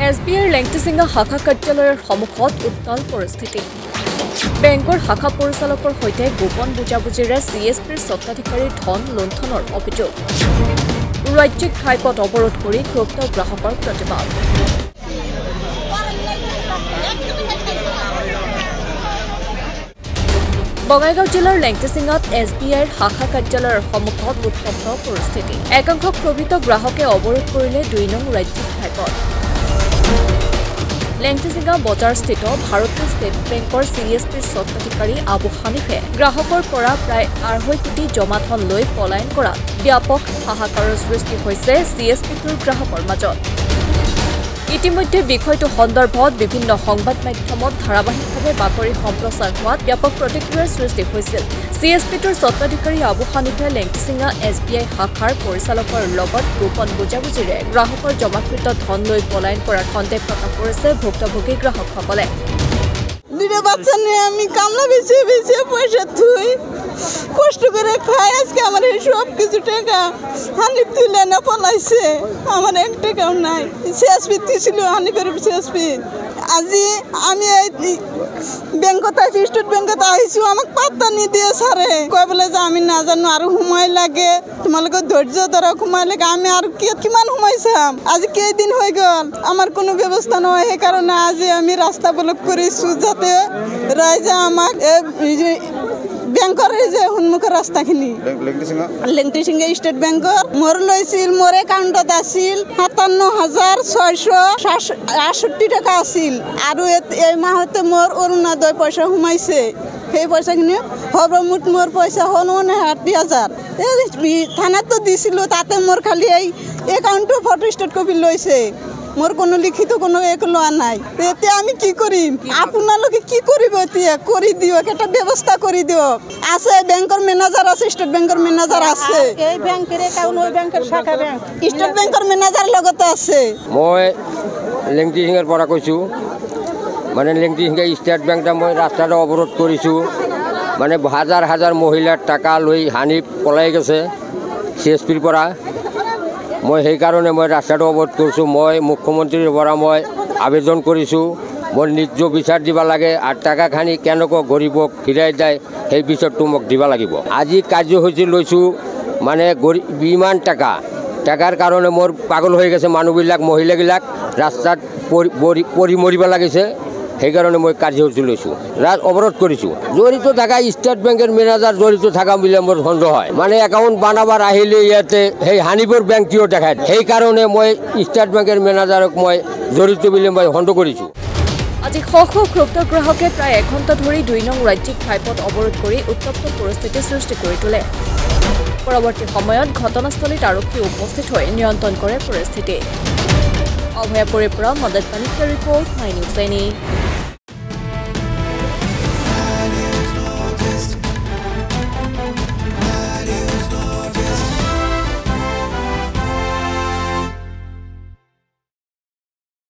SBIৰ লেংটিচিঙা শাখা কাৰ্যালয়ৰ সন্মুখত উত্তাল পৰিস্থিতি। বেংকৰ শাখা পৰিচালকৰ সৈতে গোপন বুজাবুজিৰে CSPৰ স্বত্বাধিকাৰীৰ ধন লুণ্ঠনৰ অভিযোগ। ৰাজ্যিক ঘাইপথ অৱৰোধ কৰি ক্ষুব্ধ গ্ৰাহকৰ প্ৰতিবাদ। বঙাইগাঁও জিলাৰ লেংটিচিঙাত SBIৰ শাখা কাৰ্যালয়ৰ সন্মুখত উত্তপ্ত পৰিস্থিতি। একাংশ ক্ষোভিত গ্ৰাহকে অৱৰোধ কৰিলে ২ নং ৰাজ্যিক ঘাইপথ। লেংটিচিঙা বজাৰস্থিত ভাৰতীয় ষ্টেট বেংকৰ CSPৰ স্বত্বাধিকাৰী আবু হানিফে গ্ৰাহকৰ পৰা প্ৰায় ২.৫ কোটি জমা ধন লৈ পলায়ন কৰাত ব্যাপক হাহাকাৰৰ সৃষ্টি হৈছে CSPটোৰ গ্ৰাহকৰ মাজত। ইতিমধ্যে বিষয়টো সন্দৰ্ভত বিভিন্ন সংবাদ মাধ্যমত ধাৰাবাহিকভাৱে বাতৰি সম্প্ৰচাৰ হোৱাত ব্যাপক প্ৰতিক্ৰিয়াৰ সৃষ্টি হৈছিল। CSPটোৰ স্বত্বাধিকাৰী আবু হানিফে লেংটিচিঙা SBI শাখাৰ পৰিচালকৰ লগত গোপন বুজাবুজিৰে গ্ৰাহকৰ জমাকৃত ধন লৈ পলায়ন কৰাৰ সন্দেহ প্ৰকাশ কৰিছে ভুক্তভোগী গ্ৰাহকসকলে। দুটো বাচ্চা নিয়ে আমি কামলা বেছে পয়সা থুই কষ্ট করে খাই, আজকে আমার এই সব কিছু টাকা হানিফ তুলে না পলাইছে, আমার 1 টাকাও নাই। CSP ছিল হানিফের CSP। আজি আমি এই ব্যাংকত আইছি, স্টেট ব্যাংকত আইছো, আমাক পাত্তা নিদিয়ে সারে কয় বলে যে আমি না জানো আর সময় লাগে, তোমালোকে ধৈর্য ধরা সময় লাগে। আমি আর কিমান সময় চাম, আজি কেইদিন হয়ে গেল আমার কোনো ব্যবস্থা নয়। সেই কারণে আজি আমি রাস্তা ব্লক করেছো যাতে রাইজে আমাক বেংকৰ এই যে সন্মুখৰ ৰাস্তাখিনি লেংটিচিঙা ষ্টেট বেংকৰ মোৰ লৈছিল, মোৰ একাউণ্টত আছিল ৫৭,৬৬৮ টকা আছিল। আৰু এই মাহতে মোৰ অৰুণোদয় পইচা সোমাইছে, সেই পইচাখিনি সৰ্বমুঠ মোৰ পইচা হ'ল ৬৯,০০০। থানাতো দিছিলোঁ, তাতে মোৰ খালি এই একাউণ্টটো ফটো ষ্টেট কপি লৈছে, মোৰ কোনো লিখিত কোনো একো লোৱা নাই। এতিয়া আমি কি কৰিম? আপোনালোকে কি কৰিব? এতিয়া কৰি দিয়ক, এটা ব্যৱস্থা কৰি দিয়ক। আছে বেংকৰ মেনেজাৰ আছে, ষ্টেট বেংকৰ মেনেজাৰ আছে, এই বেংকৰ একাউণ্ট ওই বেংকৰ শাখা বেংক ষ্টেট বেংকৰ মেনেজাৰ লগতে আছে। মই লেংটিচিঙাৰ পৰা কৈছোঁ, মানে লেংটিচিঙা ষ্টেট বেংকটা মই ৰাস্তাটো অৱৰোধ কৰিছোঁ। মানে হাজাৰ হাজাৰ মহিলাৰ টাকা লৈ হানিফ পলাই গৈছে CSPৰ পৰা। মই সেইকাৰণে মই ৰাস্তাটো অৱৰোধ কৰিছোঁ। মই মুখ্যমন্ত্ৰীৰ পৰা মই আবেদন কৰিছোঁ, মই ন্যায্য বিচাৰ দিব লাগে আৰু টাকাখিনি কেনেকৈ গৰীবক ফিৰাই যায় সেই বিচাৰটো মোক দিব লাগিব। আজি কাৰ্যসূচী লৈছোঁ, মানে ইমান টাকাৰ কাৰণে মোৰ পাগল হৈ গৈছে মানুহবিলাক, মহিলাবিলাক ৰাস্তাত পৰি মৰিব লাগিছে। সেইকাৰণে মই কাৰ্যসূচী লৈছোঁ, অৱৰোধ কৰিছোঁ। জড়িত থকা ষ্টেট বেংকৰ মেনেজাৰ জড়িত থকা বুলি মোৰ সন্দেহ হয়। মানে একাউণ্ট বনাবাৰ আহিলে ইয়াতে সেই হানিফৰ বেংক কিয় দেখায়, সেইকাৰণে মই ষ্টেট বেংকৰ মেনেজাৰক মই জড়িত বুলি মই সন্দেহ কৰিছোঁ। আজি শ শ ক্ষুব্ধ গ্ৰাহকে প্ৰায় 1 ঘণ্টা ধৰি 2 নং ৰাজ্যিক ঘাইপথ অৱৰোধ কৰি উত্তপ্ত পৰিস্থিতিৰ সৃষ্টি কৰি তোলে। পৰৱৰ্তী সময়ত ঘটনাস্থলীত আৰক্ষী উপস্থিত হৈ নিয়ন্ত্ৰণ কৰে পৰিস্থিতি। অভয়াপুৰীৰ পৰা মদত পানিকাৰ ৰিপৰ্ট, মাই নিউজ এনি।